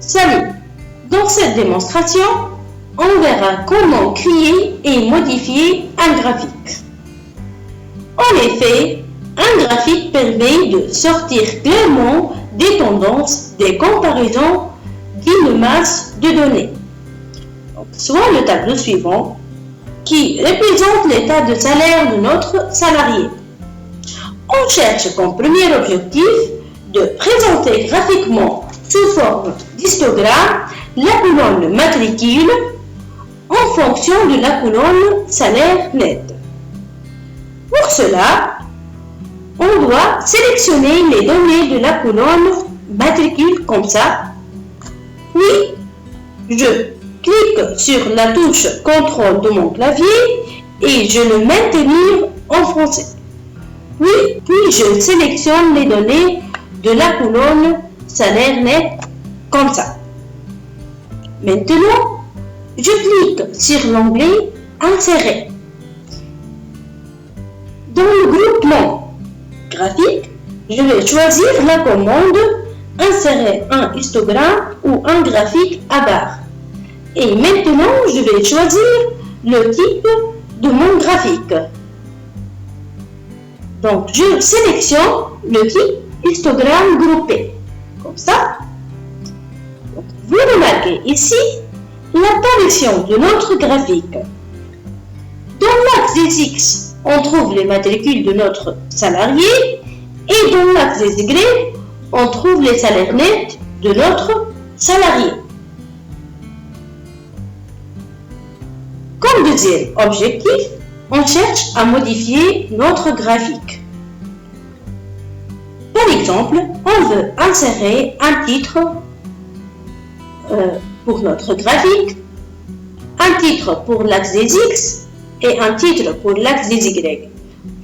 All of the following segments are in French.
Salut! Dans cette démonstration, on verra comment créer et modifier un graphique. En effet, un graphique permet de sortir clairement des tendances, des comparaisons d'une masse de données. Soit le tableau suivant, qui représente l'état de salaire de notre salarié. On cherche comme premier objectif de présenter graphiquement sous forme d'histogramme la colonne matricule en fonction de la colonne salaire net. Pour cela, on doit sélectionner les données de la colonne matricule comme ça. Puis, je clique sur la touche CTRL de mon clavier et je le maintiens en français. Puis je sélectionne les données de la colonne salaire net comme ça. Maintenant, je clique sur l'onglet Insérer. Dans le groupement graphique, je vais choisir la commande Insérer un histogramme ou un graphique à barre. Et maintenant, je vais choisir le type de mon graphique. Donc, je sélectionne le type histogramme groupé. Comme ça. Donc, vous remarquez ici l'apparition de notre graphique. Dans l'axe des X, on trouve les matricules de notre salarié et dans l'axe des Y, on trouve les salaires nets de notre salarié. Comme deuxième objectif, on cherche à modifier notre graphique. Par exemple, on veut insérer un titre pour notre graphique, un titre pour l'axe des X et un titre pour l'axe des Y.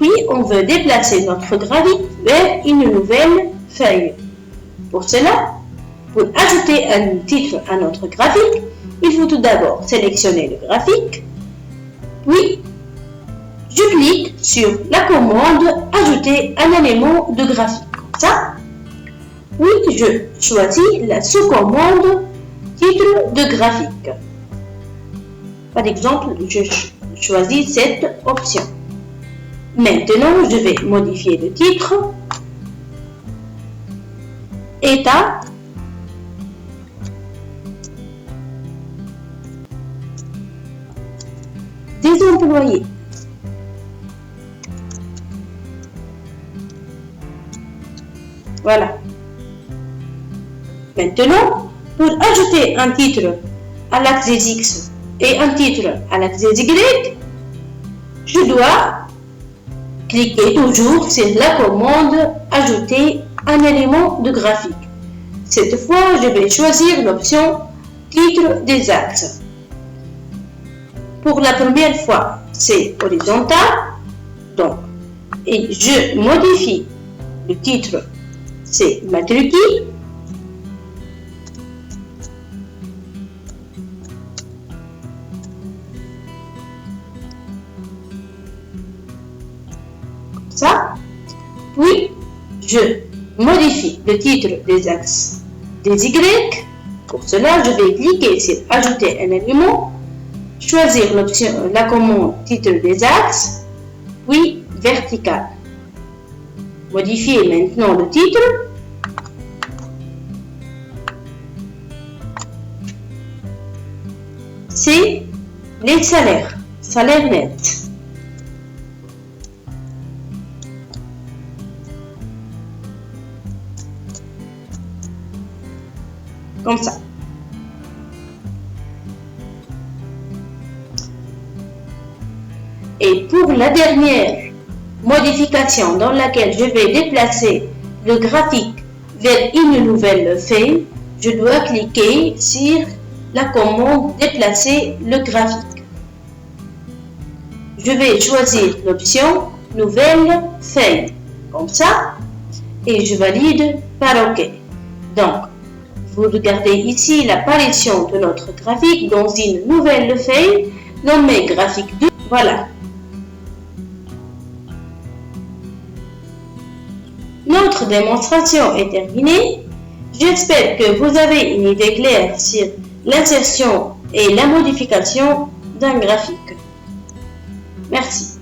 Puis, on veut déplacer notre graphique vers une nouvelle feuille. Pour cela, pour ajouter un titre à notre graphique, il faut tout d'abord sélectionner le graphique, puis je clique sur la commande Ajouter un élément de graphique. Comme ça, puis je choisis la sous-commande Titre de graphique. Par exemple, je choisis cette option. Maintenant, je vais modifier le titre, État, des employés. Voilà. Maintenant, pour ajouter un titre à l'axe des X et un titre à l'axe des Y, je dois cliquer toujours sur la commande Ajouter un élément de graphique. Cette fois, je vais choisir l'option Titre des axes. Pour la première fois, c'est horizontal. Donc, et je modifie le titre, c'est matricule. Ça. Puis, je modifie le titre des axes des Y. Pour cela, je vais cliquer sur Ajouter un élément, choisir l'option, la commande Titre des axes, puis vertical. Modifier maintenant le titre. C'est les salaires, salaire net. Comme ça. Et pour la dernière modification dans laquelle je vais déplacer le graphique vers une nouvelle feuille, je dois cliquer sur la commande Déplacer le graphique. Je vais choisir l'option Nouvelle feuille, comme ça, et je valide par OK. Donc, vous regardez ici l'apparition de notre graphique dans une nouvelle feuille nommée graphique 2. Voilà. Notre démonstration est terminée. J'espère que vous avez une idée claire sur l'insertion et la modification d'un graphique. Merci.